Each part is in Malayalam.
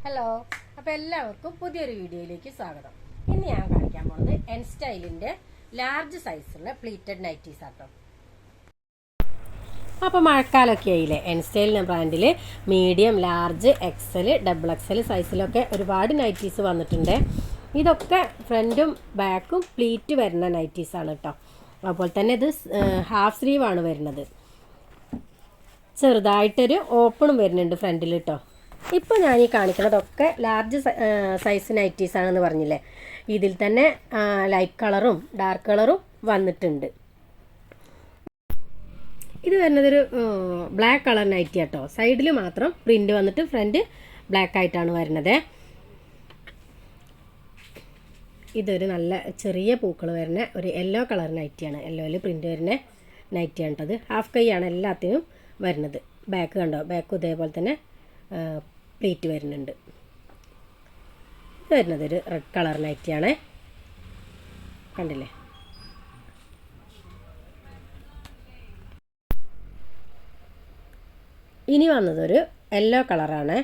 ഹലോ, അപ്പോൾ എല്ലാവർക്കും പുതിയൊരു വീഡിയോയിലേക്ക് സ്വാഗതം. ഇന്ന് ഞാൻ കാണിക്കാൻ പോകുന്നത് എൻ സ്റ്റൈലിന്റെ ലാർജ് സൈസുള്ള പ്ലീറ്റഡ് നൈറ്റീസ് ആട്ടോ. അപ്പോൾ മഴക്കാലമൊക്കെ ആയില്ലേ, എൻ സ്റ്റൈലിൻ്റെ ബ്രാൻഡിൽ medium, large, XL, double XL സൈസിലൊക്കെ ഒരുപാട് നൈറ്റീസ് വന്നിട്ടുണ്ട്. ഇതൊക്കെ ഫ്രണ്ടും ബാക്കും പ്ലീറ്റ് വരുന്ന നൈറ്റീസാണ് കേട്ടോ. അതുപോലെ തന്നെ ഇത് ഹാഫ് സ്ലീവാണ് വരുന്നത്. ചെറുതായിട്ടൊരു ഓപ്പണും വരുന്നുണ്ട് ഫ്രണ്ടിൽ കേട്ടോ. ഇപ്പോൾ ഞാൻ ഈ കാണിക്കുന്നതൊക്കെ ലാർജ് സൈസ് നൈറ്റീസാണെന്ന് പറഞ്ഞില്ലേ. ഇതിൽ തന്നെ ലൈറ്റ് കളറും ഡാർക്ക് കളറും വന്നിട്ടുണ്ട്. ഇത് വരുന്നതൊരു ബ്ലാക്ക് കളർ നൈറ്റി കേട്ടോ. സൈഡിൽ മാത്രം പ്രിൻ്റ് വന്നിട്ട് ഫ്രണ്ട് ബ്ലാക്ക് ആയിട്ടാണ് വരുന്നത്. ഇതൊരു നല്ല ചെറിയ പൂക്കൾ വരുന്ന ഒരു യെല്ലോ കളർ നൈറ്റിയാണ്. യെല്ലോയിൽ പ്രിൻ്റ് വരുന്ന നൈറ്റിയാണ് കേട്ടത്. ഹാഫ് കൈയാണ് എല്ലാത്തിനും വരുന്നത്. ബാക്ക് കണ്ടോ, ബാക്കും ഇതേപോലെ തന്നെ പ്ലീറ്റ് വരുന്നുണ്ട്. ഇത് വരുന്നതൊരു റെഡ് കളർ നൈറ്റിയാണ്, കണ്ടില്ലേ. ഇനി വന്നതൊരു യെല്ലോ കളറാണ്.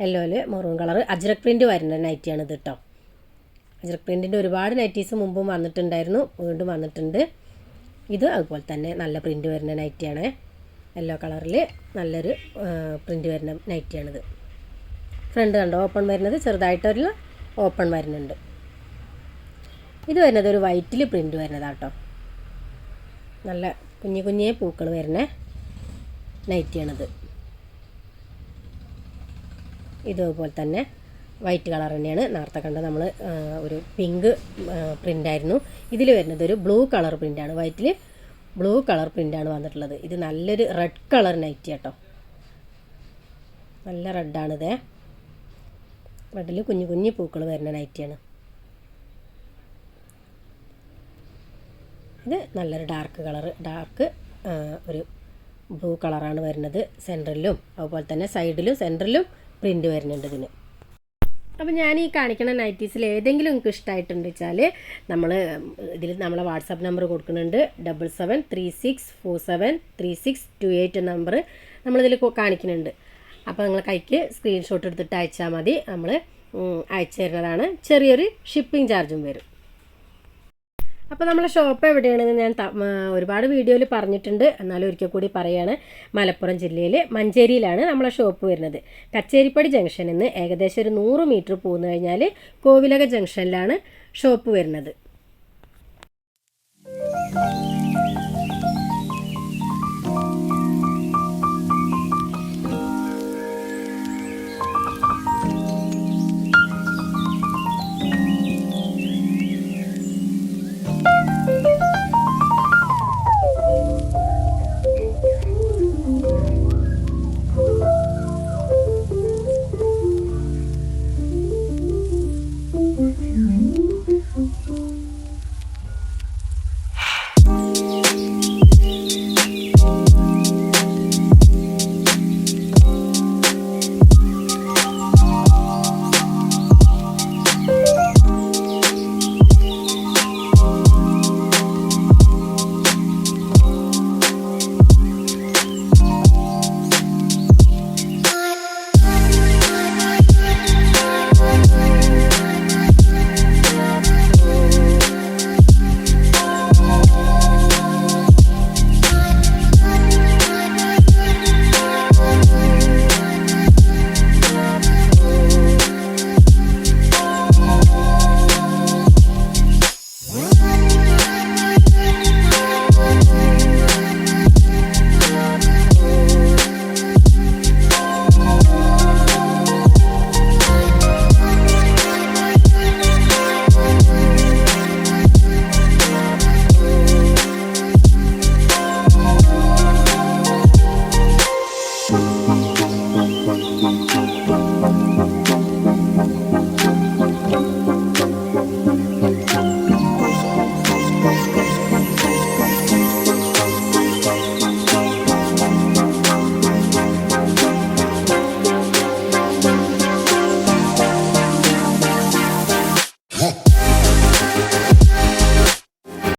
യെല്ലോയിൽ മെറൂൺ കളർ അജ്രക് പ്രിൻ്റ് വരുന്ന നൈറ്റിയാണ് ഇത് കേട്ടോ. അജ്രക് പ്രിൻറ്റിൻ്റെ ഒരുപാട് നൈറ്റീസ് മുമ്പും വന്നിട്ടുണ്ടായിരുന്നു, വീണ്ടും വന്നിട്ടുണ്ട്. ഇത് അതുപോലെ തന്നെ നല്ല പ്രിൻ്റ് വരുന്ന നൈറ്റിയാണ്. യെല്ലോ കളറിൽ നല്ലൊരു പ്രിൻ്റ് വരുന്ന നൈറ്റിയാണിത്. ഫ്രണ്ട് കണ്ടോ ഓപ്പൺ വരുന്നത്, ചെറുതായിട്ടൊരു ഓപ്പൺ വരുന്നുണ്ട്. ഇത് വരുന്നത് ഒരു വൈറ്റിൽ പ്രിൻ്റ് വരുന്നതാട്ടോ. നല്ല കുഞ്ഞു കുഞ്ഞേ പൂക്കൾ വരുന്ന നൈറ്റിയാണിത്. ഇതുപോലെ തന്നെ വൈറ്റ് കളർ തന്നെയാണ്. നേരത്തെ കണ്ട നമ്മൾ ഒരു പിങ്ക് പ്രിൻ്റായിരുന്നു. ഇതിൽ വരുന്നത് ഒരു ബ്ലൂ കളർ പ്രിൻ്റാണ്. വൈറ്റിൽ ബ്ലൂ കളർ പ്രിൻ്റാണ് വന്നിട്ടുള്ളത്. ഇത് നല്ലൊരു റെഡ് കളർ നൈറ്റി കേട്ടോ. നല്ല റെഡാണിത്. റെഡിൽ കുഞ്ഞു കുഞ്ഞു പൂക്കൾ വരുന്ന നൈറ്റിയാണ്. ഇത് നല്ലൊരു ഡാർക്ക് കളർ, ഡാർക്ക് ഒരു ബ്ലൂ കളറാണ് വരുന്നത്. സെൻറ്ററിലും അതുപോലെ തന്നെ സൈഡിലും സെൻറ്ററിലും പ്രിൻ്റ് വരുന്നുണ്ട് ഇതിന്. അപ്പോൾ ഞാൻ ഈ കാണിക്കുന്ന നൈറ്റീസിൽ ഏതെങ്കിലും നിങ്ങൾക്ക് ഇഷ്ടമായിട്ടുണ്ട് വെച്ചാൽ ഇതിൽ നമ്മളെ വാട്സാപ്പ് നമ്പർ കൊടുക്കുന്നുണ്ട്. 7736473628 നമ്പർ നമ്മളിതിൽ കാണിക്കുന്നുണ്ട്. അപ്പോൾ നിങ്ങൾ കൈക്ക് സ്ക്രീൻഷോട്ട് എടുത്തിട്ട് അയച്ചാൽ മതി. നമ്മൾ അയച്ചു തരുന്നതാണ്. ചെറിയൊരു ഷിപ്പിംഗ് ചാർജും വരും. അപ്പോൾ നമ്മളെ ഷോപ്പ് എവിടെയാണെന്ന് ഞാൻ ഒരുപാട് വീഡിയോയിൽ പറഞ്ഞിട്ടുണ്ട്, എന്നാലും ഒരിക്കൽ കൂടി പറയുകയാണ്. മലപ്പുറം ജില്ലയിൽ മഞ്ചേരിയിലാണ് നമ്മളെ ഷോപ്പ് വരുന്നത്. കച്ചേരിപ്പടി ജംഗ്ഷനിൽ നിന്ന് ഏകദേശം ഒരു 100 മീറ്റർ പോന്നു കഴിഞ്ഞാൽ കോവിലക ജംഗ്ഷനിലാണ് ഷോപ്പ് വരുന്നത്.